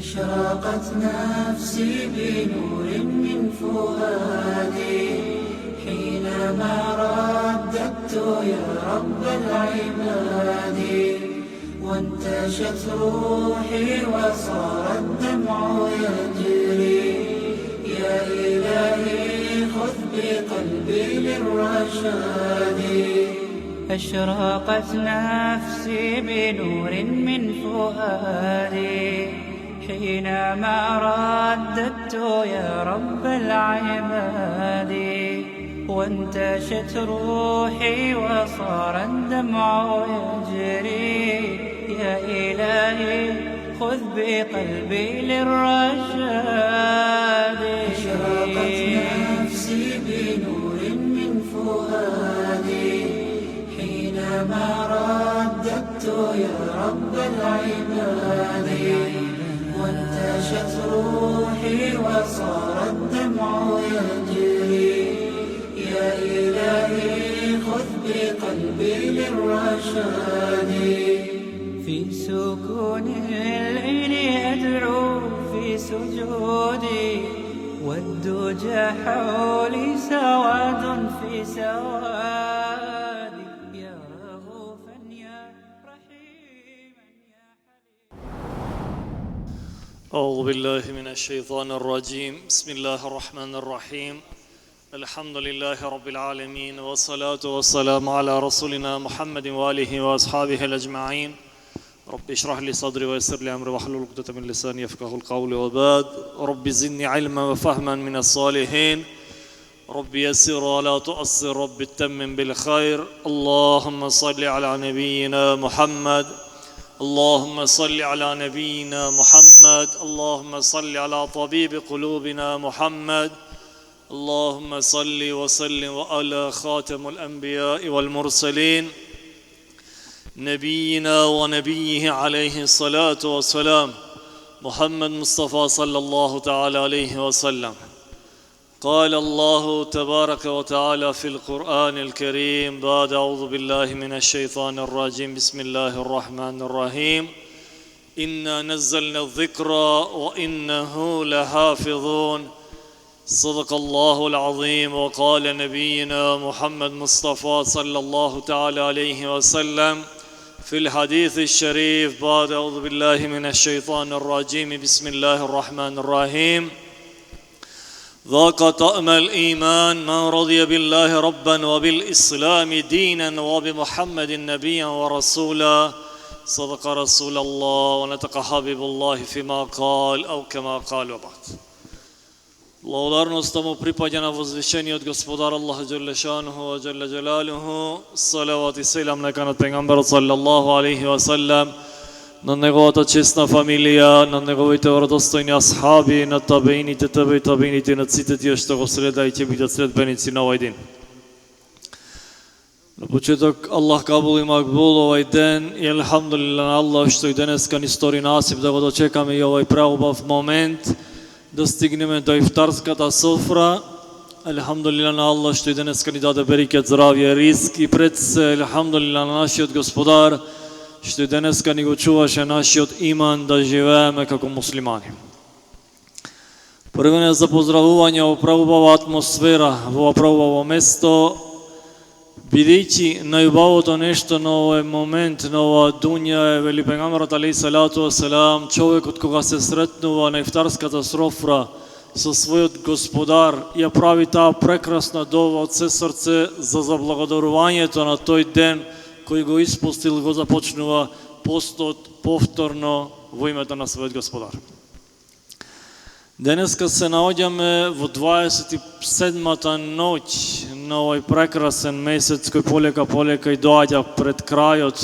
أشرقت نفسي بنور من فؤادي حينما رددت يا رب العباد وانتشت روحي وصار الدمع يجري يا إلهي خذ بقلبي للرشاد أشرقت نفسي بنور من فؤادي حينما رددت يا رب العباد وانتشت روحي وصار الدمع يجري يا إلهي خذ بقلبي للرشاد أشرقت نفسي بنور من فؤادي حينما رددت يا رب العباد وانتشت روحي وصار الدمع يجري يا إلهي خذ بقلبي للرشاد في سكون الليل أدعو في سجودي والدجى حولي سواد في سوادي يا رؤوفا يا رحيما يا حليما أعوذ بالله من الشيطان الرجيم بسم الله الرحمن الرحيم الحمد لله رب العالمين والصلاة والسلام على رسولنا محمد وآله وأصحابه الأجمعين رب اشرح لي صدري ويسر لي أمري واحلل عقدة من لساني يفقهوا القول وبعد رب زدني علما وفهما من الصالحين رب يسر ولا تؤثر رب تمم بالخير اللهم صل على نبينا محمد اللهم صل على نبينا محمد اللهم صل على طبيب قلوبنا محمد اللهم صل وسلم وعلى خاتم الأنبياء والمرسلين نبينا ونبيه عليه الصلاة والسلام محمد مصطفى صلى الله تعالى عليه وسلم قال الله تبارك وتعالى في القرآن الكريم بعد أعوذ بالله من الشيطان الرجيم بسم الله الرحمن الرحيم إنا نزلنا الذكر وإنه لحافظون صدق الله العظيم وقال نبينا محمد مصطفى صلى الله تعالى عليه وسلم في الحديث الشريف بعد أعوذ بالله من الشيطان الرجيم بسم الله الرحمن الرحيم ذاق طعم الإيمان من رضي بالله ربا وبالإسلام دينا وبمحمد نبيا ورسولا صدق رسول الله ونطق حبيب الله فيما قال أو كما قال وبعد Благодарност му припаѓа на возвишениот Господар Аллах џеле шануху ва џеле џелалуху. Салават и селам нека на пегамберот саллаллаху алейхи ва саллам, на неговата честна фамилија, на неговите родостојни асхаби, на табеините, табеините, на сите тие што го следа и ќе бидат следбеници на овој ден. На почеток Аллах кабул и макбул овој ден и елхамдулилlah на Аллах што и денеска ни стори насип да го дочекаме и овој преубав момент да стигнеме до ифтарската софра. Елхамдулилlah на Аллах што и денеска ни даде берекет, здравје, ризк и пред се елхамдулилlah на нашиот Господар што и денеска ни го чуваше нашиот иман да живееме како муслимани. Првено за поздравување во преубава атмосфера, во преубаво место, бидејќи најубавото нешто на овој момент, на оваа дуња е, вели пегамберот алейхи салату ва селам, човекот кога се сретнува на ифтарската софра со својот Господар, ја прави таа прекрасна дова од се срце за заблагодарувањето на тој ден кој го испустил, го започнува постот повторно во името на својот Господар. Денеска се наоѓаме во 27-та ноќ на овој прекрасен месец кој полека и доаѓа пред крајот,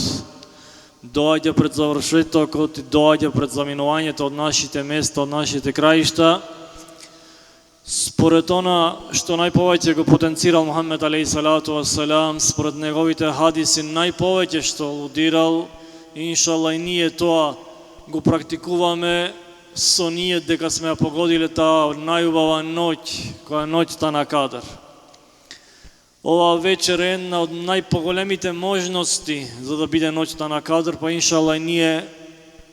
доаѓа пред завршетокот и доаѓа пред заминувањето од нашите места, од нашите краишта. Според она што најповеќе го потенцирал Мухамед алейхи салату ва селам, според неговите хадиси најповеќе што алудирал, иншалла и ние тоа го практикуваме со ние дека сме ја погодиле таа најубава ноќ, која е ноќта на Кадр. Ова вечер е една од најпоголемите можности за да биде ноќта на Кадр, па иншалла и ние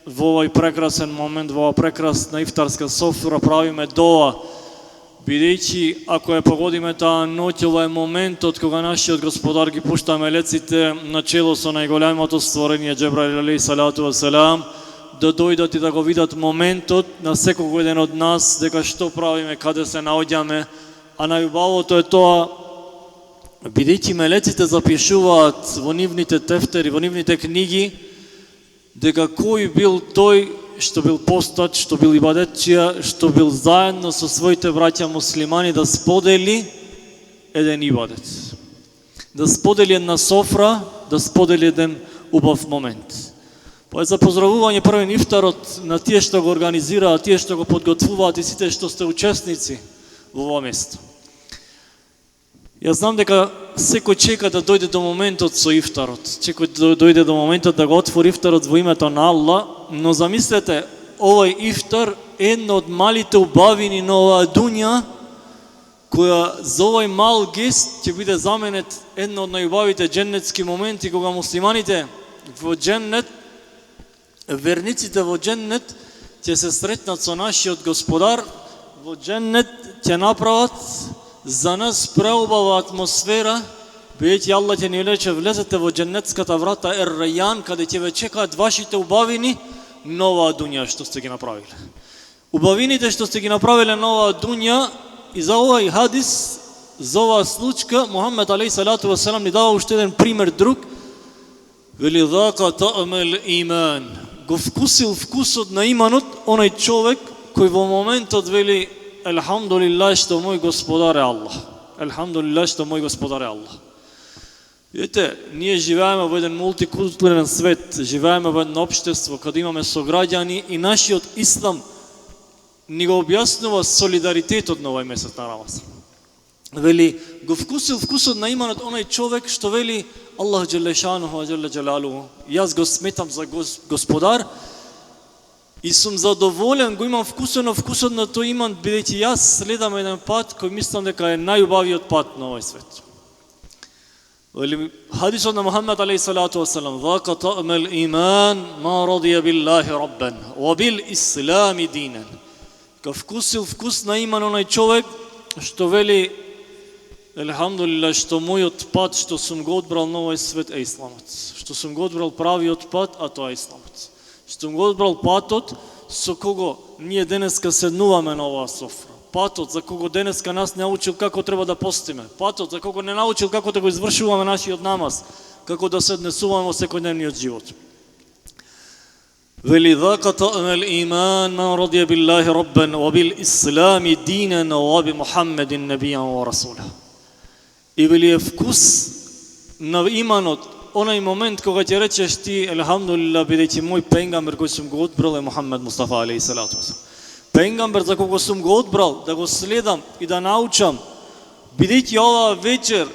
во овој прекрасен момент, во оваа прекрасна ифтарска софра правиме доа, бидејќи ако ја погодиме таа ноќ, ова е моментот кога нашиот Господар ги пушта мелеците на чело со најголемото створение Џебраил алейхи салату ва селам, да дојдат и да го видат моментот на секој еден од нас, дека што правиме, каде се наоѓаме, а најубавото е тоа, бидејќи мелеците запишуваат во нивните тефтери, во нивните книги, дека кој бил тој што бил постач, што бил ибадетчија, што бил заедно со своите браќа муслимани да сподели еден ибадет. Да сподели една софра, да сподели еден убав момент. Па е за поздравување првен ифтарот на тие што го организираат, тие што го подготвуваат и сите што сте учесници во ова место. Јас знам дека секој чека да дојде до моментот со ифтарот, секој дојде до моментот да го отвори ифтарот во името на Аллах, но замислете, овој ифтар е една од малите убавини на оваа дуња, која за овој мал гест ќе биде заменет една од најубавите џеннетски моменти, кога муслиманите во џеннет, верниците во џеннет ќе се сретнат со нашиот Господар, во џеннет ќе направат за нас преубава атмосфера, бидејќи Аллах ќе ни рече влезете во џеннетската врата Ер-Рајан, каде ќе ве чекаат вашите убавини на оваа дуња што сте ги направиле. Убавините што сте ги направиле на оваа дуња, и за овај хадис, за оваа случка, Мухаммед алейхи салату ва селам ни дава уште еден пример друг. Вели ذاق طعم الإيمان. Го вкусил вкусот на иманот онај човек кој во моментот вели Елхамдулилlah што мој Господар е Аллах. Елхамдулилlah што мој Господар е Аллах. Видите, ние живееме во еден мултикултурен свет, живееме во едно општество каде имаме сограѓани и нашиот ислам ни го објаснува солидаритетот на овој месец на Рамазан. Вели, го вкусил вкусот на иманот онај човек што вели Аллах џеле шануху ва џеле џелалуху. Јас го сметам за Господар и сум задоволен, го имам вкусот на тој иман, бидејќи јас следам еден пат кој мислам дека е најубавиот пат на овој свет. Хадисот на Мухаммед алейхи салату ва селам: "ذاق طعم الإيمان ما رضي بالله ربا وبالإسلام دينا." Ка вкусил вкус на иман онај човек што вели Елхамдулилlah што мојот пат што сум го одбрал на овој свет е исламот, што сум го одбрал правиот пат, а тоа е исламот. Што сум го одбрал патот со кого ние денеска седнуваме на оваа софра. Патот за кого денеска нас не научил како треба да постиме. Патот за кого не научил како да го извршуваме нашиот намаз, како да се однесуваме во секојдневниот живот. Вели ذاق طعم الإيمان من رضي بالله ربا وبالإسلام دينا وبمحمد نبيا ورسولا. И вели е вкус на иманот онај момент кога ќе речеш ти елхамдулилlah бидејќи мој пејгамбер кој сум го одбрал е Мухаммед Мустафа алейхи салату ва селам. Пејгамбер за кого сум го одбрал да го следам и да научам, бидејќи оваа вечер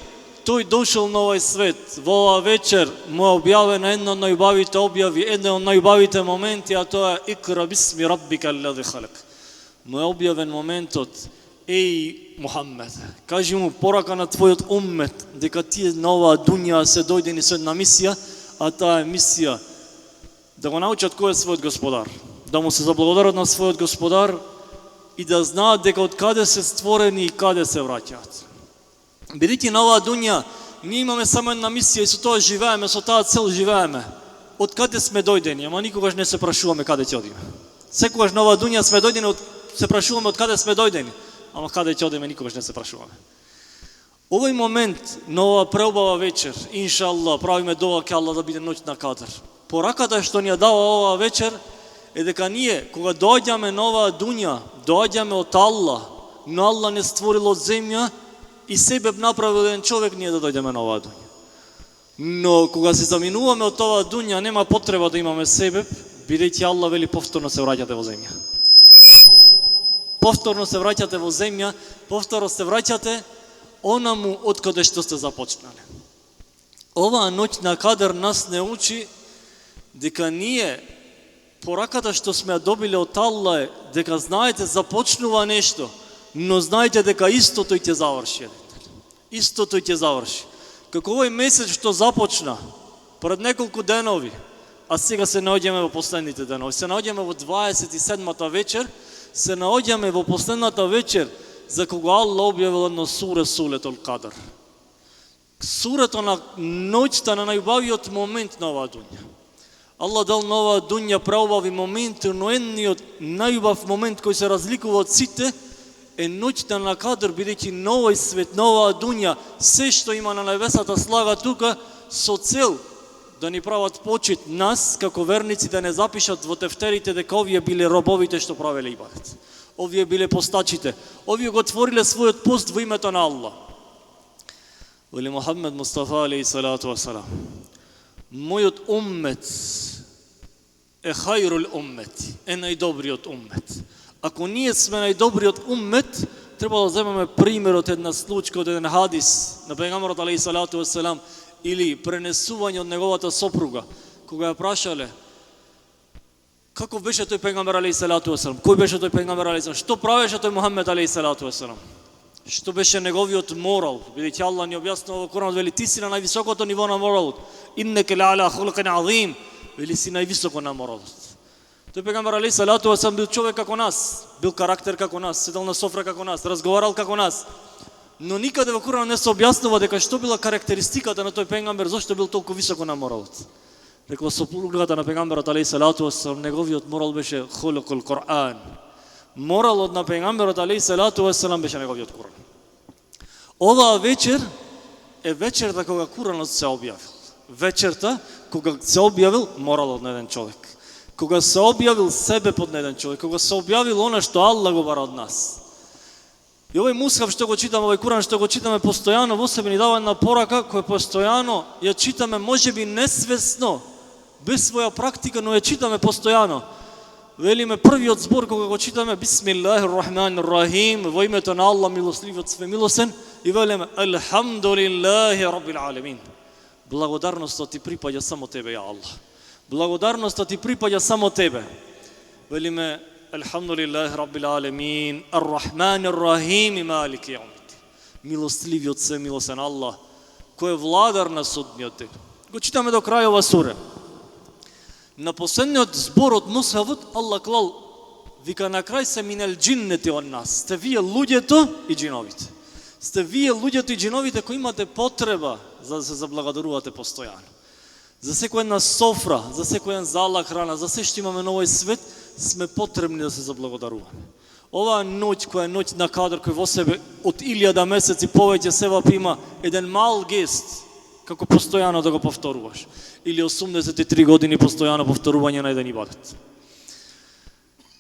тој дошол на овој свет, во оваа вечер му е објавена една од најубавите објави, една од најубавите моменти, а тоа е Икра бисми раббика аллази халак. Му е објавен моментот: Еј Мухаммед, кажи му порака на твојот уммет дека тие на оваа дуња се дојдени со една мисија, а таа е мисија да го научат кој е својот Господар, да му се заблагодарат на својот Господар и да знаат дека од каде се створени и каде се враќаат. Бидејќи на оваа дуња ние имаме само една мисија и со тоа живееме, со таа цел живееме. Од каде сме дојдени, ама никогаш не се прашуваме каде ќе одиме. Секогаш на оваа дуња сме дојдени, се прашуваме од каде сме дојдени, ама каде ќе одиме никогаш не се прашуваме. Овој момент на оваа преубава вечер, иншаллах, правиме дова ке Аллах да биде ноќ на кадр. Пораката што ни ја дава оваа вечер е дека ние, кога доаѓаме на оваа дуња, доаѓаме од Аллах, но Аллах не створил од земја и себе направил еден човек ние да дојдеме на оваа дуња. Но кога се заминуваме од оваа дуња, нема потреба да имаме себе, бидејќи Аллах вели повторно се враќате во земја. Повторно се враќате во земја, повторно се враќате онаму од каде што сте започнале. Оваа ноќ на кадр нас не учи дека ние пораката што сме ја добиле од Аллах е дека знаете започнува нешто, но знаете дека истото и ќе заврши. Истото и ќе заврши. Како овој месец што започна пред неколку денови, а сега се наоѓаме во последните денови. Се наоѓаме во 27-та вечер, се наоѓаме во последната вечер за кога Аллах објавил едно суре Сулетул Кадр. Сурето на ноќта на најубавиот момент на оваа дуња. Аллах дал на оваа дуња преубави моменти, но едниот најубав момент кој се разликува од сите е ноќта на Кадр, бидејќи на овој свет, на оваа дуња, се што има на небесата слага тука со цел да ни прават почит нас како верници, да не запишат во тефтерите дека овие биле робовите што правеле ибадет. Овие биле постачите. Овие го отвориле својот пост во името на Аллах. Вели Мухаммед Мустафа алейхи салату ва салам: мојот уммет е хајрул уммет, е најдобриот уммет. Ако ние сме најдобриот уммет, треба да земеме пример од една случка, од еден хадис на пегамберот алейхи салату ва салам, или пренесување од неговата сопруга, кога ја прашале како беше тој пегамбер алейхи салату ва салам, кој беше тој пегамбер алейхи салам, што правеше тој Мухаммед алейхи салату ва салам, што беше неговиот морал, бидејќи Аллах ни објаснува во Куранот, вели ти си на највисокото ниво на моралот, иннека лa'ала хулуқин азим, вели си највисоко на моралот. Тој пегамбер алейхи салату ва салам бил човек како нас, бил карактер како нас, седел на софра како нас, разговарал како нас. Но никаде во Куранот не се објаснува дека што била карактеристиката на тој пегамбер, зошто бил толку високо на моралот. Рекла сопругата на пегамберот алейхи салату ва салам, неговиот морал беше хулуқул Кур'ан. Моралот на пегамберот алейхи салату ва салам беше неговиот Кур'ан. Оваа вечер е вечерта кога Куранот се објавил. Вечерта кога се објавил моралот на еден човек. Кога се објавил себе под на еден човек, кога се објавил она што Аллах го бара од нас. И овој мусхаф што го читаме, овој Куран што го читаме постојано, во себе ни дава една порака која постојано ја читаме, можеби несвесно, без своја практика, но ја читаме постојано. Велиме првиот збор кога го читаме Бисмиллахир рахманир рахим, во името на Аллах милостливиот свемилосен, и велиме Алхамдулиллахи раббил алемин. Благодарноста ти припаѓа само тебе, ја Аллах. Благодарноста ти припаѓа само тебе. Велиме Алхамдулиллахи раббил алемин, Ар-рахманир рахим, малики јаумиддин. Милостливиот свемилосен Аллах, кој е владар на судниот ден. Го читаме до крај ова сура. На последниот збор од мусхафот Аллах клал, вика на крај се минел джиннети од нас. Сте вие луѓето и джиновите. Сте вие луѓето и джиновите кои имате потреба за да се заблагодарувате постојано. За секоја една софра, за секоја зала храна, за се што имаме на овој свет, сме потребни да се заблагодаруваме. Оваа ноќ која е ноќ на Кадр, кој во себе од 1000 месеци повеќе севап има, еден мал гест, како постојано да го повторуваш. Или 83 години постојано повторување на еден ибадет.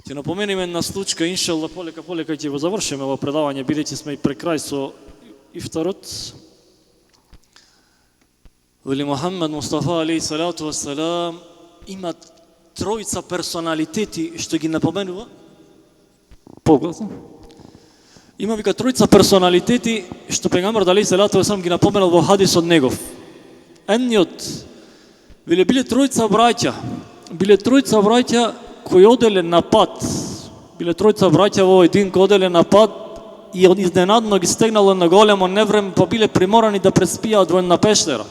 Ќе напоменеме една случка, иншалла, полека ќе го завршиме во предавање, бидејќи сме и пред крај со ифтарот. Вели Мухаммед Мустафа алейхи салату ва салам има тројца персоналитети што ги напоменува. Погласно. Има вика тројца персоналитети што пегамберот алейхи салату ва салам ги напоменал во хадисот негов. Едниот биле тројца браќа кои оделе на пат. Биле тројца браќа во един кои оделе на пат и изненадно ги стегнало на големо невреме, па биле приморани да преспијаат во една пештера.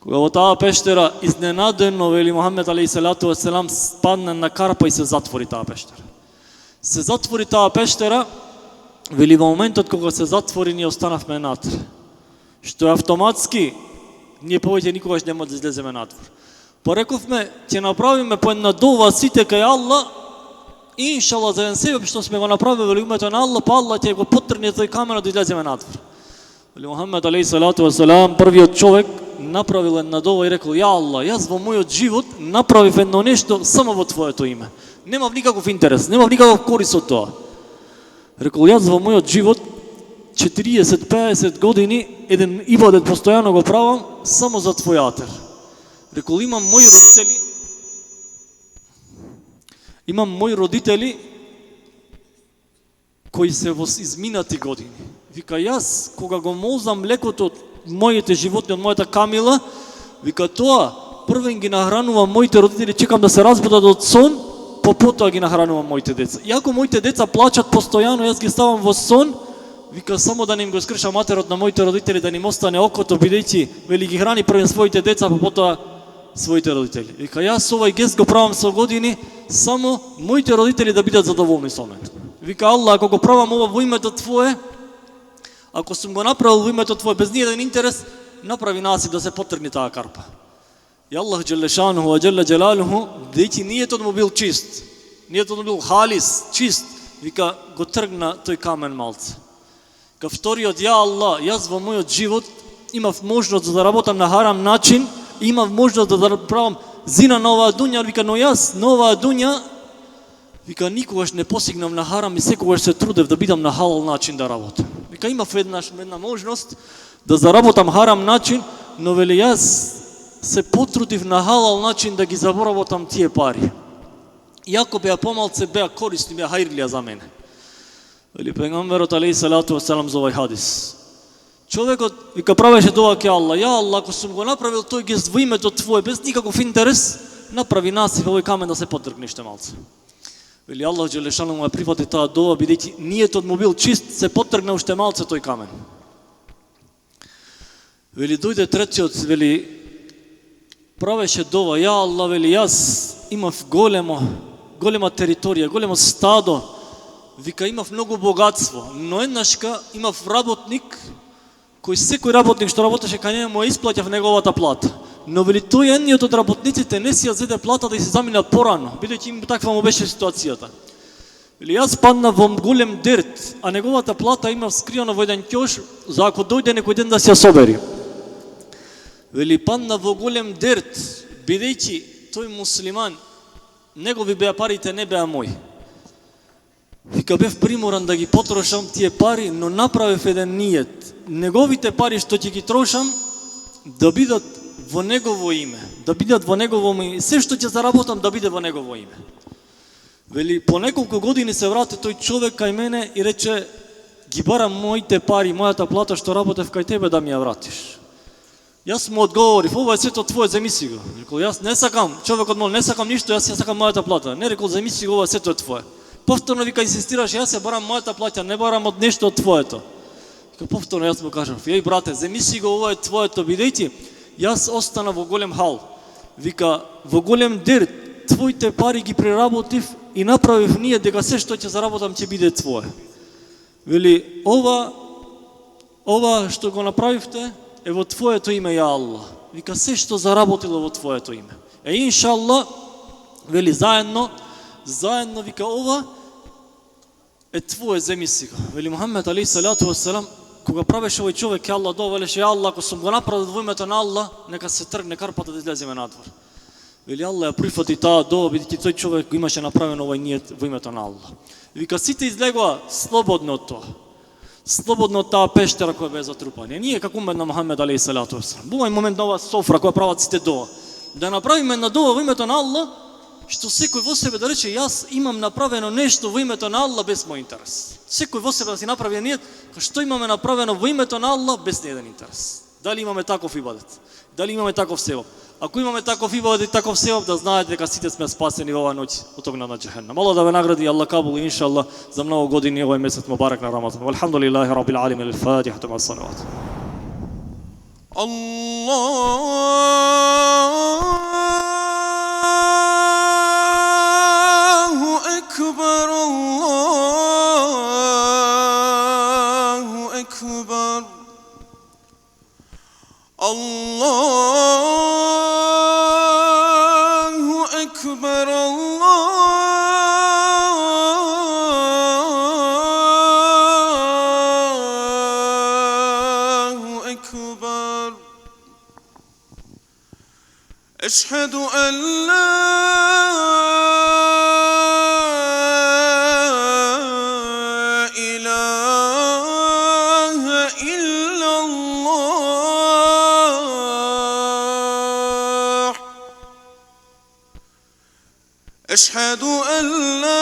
Кога во таа пештера изненадено, вели Мухаммед алейхи салату ва салам, спадне на карпа и се затвори таа пештера. Се затвори таа пештера, вели во моментот кога се затвори, ние останавме натре. Што е автоматски, ние повеќе никогаш нема да излеземе надвор. Па рековме, ќе направиме по една дова сите кај Аллах, иншалла за еден себеб што сме го направили во името на Аллах, па Аллах ќе го потрне тој камено да излеземе надвор. Вели Мухаммед алейхи салату ва салам, првиот човек направил една дова и рекол: ја Аллах, јас во мојот живот направив едно нешто само во твоето име. Немав никаков интерес, немав никаков корис од тоа. Рекол: јас во мојот живот 40-50 години еден ибадет постојано го правам само за твојатер. Рекол: имам мои родители кои се во изминати години. Вика, јас кога го молзам лекото од моите животни, од мојата камила, вика тоа првен ги нахранувам моите родители, чекам да се разбудат од сон, потоа ги нахранувам моите деца. Иако моите деца плачат постојано, јас ги ставам во сон, вика само да не им го скрша матерот на моите родители, да не им остане окото, бидејќи вели ги храни првен своите деца, потоа своите родители. Вика, јас овај гест го правам со години, само моите родители да бидат задоволни со мене. Вика, Аллах, ако го правам ова во името Твое, ако сум го направил во името Твое без ниеден интерес, направи насип да се потргне таа карпа. И Аллах Джелле Шануху ва Джелле Джелалуху, дејќи ниетот му бил чист, ниетот му бил халис, чист, вика, го тргна тој камен малце. Ка вториот, ја Аллах, јас во мојот живот имав можност да работам на харам начин, имав можност да правам зина на оваа дуња, вика, но јас на оваа дуња, вика, никогаш не посигнав на харам и секогаш се трудев да бидам на халал начин да работам. Вика, имав една можност да заработам харам начин, но вели јас се потрудив на халал начин да ги заработам тие пари. Иако беа помалце, беа корисни, беа хајрлија за мене. Вели пегамберот алейхи салату васелам за овај хадис. Човекот вика правеше дова ке Аллах, ја Аллах, ако сум го направил тој гест во името Твое без никаков интерес, направи насип овој камен да се потргне уште малце. Вели Аллах Джелешану му ја прифати таа дова, бидејќи ниетот му бил чист, се потргна уште малце тој камен. Вели дојде третиот, вели правеше дова, ја Аллах, вели јас имав голема територија, големо стадо, вика имав многу богатство, но еднашка имав работник, кој секој работник што работеше кај него му исплаќав неговата плата. Но вели тој едниот од работниците не си ја зеде платата и се замина порано, бидејќи им таква му беше ситуацијата. Вели јас паднав во голем дерт, а неговата плата имав скриена во еден ќош за ако дојде некој ден да се ја собери. Вели паднав во голем дерт, бидејќи тој муслиман, негови беа парите, не беа мои. Вика бев приморан да ги потрошам тие пари, но направив еден ниет. Неговите пари што ќе ги трошам да бидат во негово име, да бидат во негово име, се што ќе заработам да биде во негово име. Вели по неколку години се врати тој човек кај мене и рече, ги барам моите пари, мојата плата што работев кај тебе да ми ја вратиш. Јас му одговорив, ова е сето твое, земиси го. Рекол, јас не сакам, човекот мол, не сакам ништо, јас ја сакам мојата плата. Не, рекол, земиси го, ова сето е твое. Повторно вика инсистираш, јас ја барам мојата плата, не барам од нешто од твоето. Вика повторно јас му кажав, еј брате, земиси го, ова е твоето, бидејќи јас остана во голем хал. Вика во голем дерт, твоите пари ги преработив и направив ние дека се што ќе заработам ќе биде твое. Вели ова што го направивте е во твоето име, ја Аллах. Вика се што заработило во твоето име. Иншаллах, вели заедно, вика ова е твое, земиси го. Вели Мухаммед алейхи салату вассалам, кога правеше овој човек, ќе Аллах довелеше, ја Аллах, ако сум го направил во името на Аллах, нека се тргне карпата да излеземе надвор. Вели Аллах ја прифати таа дова, бидејќи тој човек го имаше направено овој ниет во името на Аллах. Вика сите излегоа слободно од тоа. Слободно од таа пештера која бе затрупана. Ние како умет на Мухаммед алейхи салату вассалам. Бува момент на оваа софра која прават сите дова. Да направиме на дова во името на Аллах, што секој во себе да рече јас имам направено нешто во името на Аллах без мој интерес. Секој во себе да си направи ниет, што имаме направено во името на Аллах без ниеден интерес. Дали имаме таков ибадет? Дали имаме таков севап? Ако имаме таков ибадет и таков севап, да знаете дека сите сме спасени во оваа ноќ од огнот на џехеннем. Аллах да ве награди, Аллах кабул иншаллах за многу години овој месец мубарак на Рамадан. Алхамдулиллахи раббил алемин. Ал-Фатиха ма салават. أشهد أن لا إله إلا الله أشهد أن لا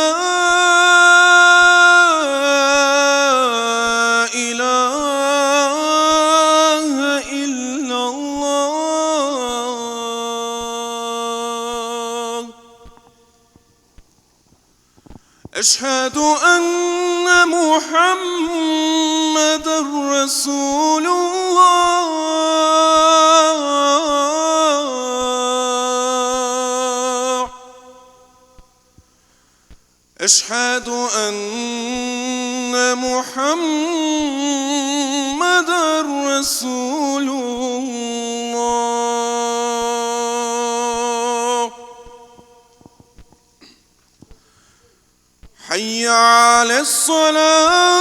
أشهد أن محمد رسول الله أشهد أن محمدًا رسول الله. حي على الصلاة.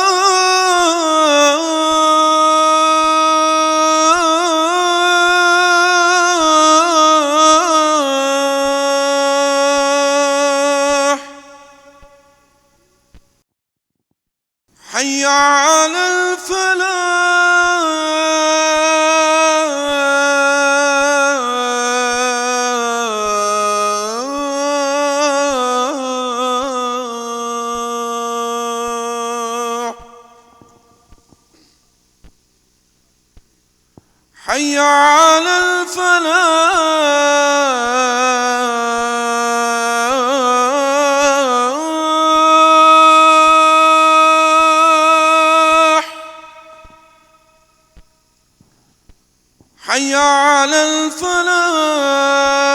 حي على الفلاح. حي على الفلاح. حي على الفلاح.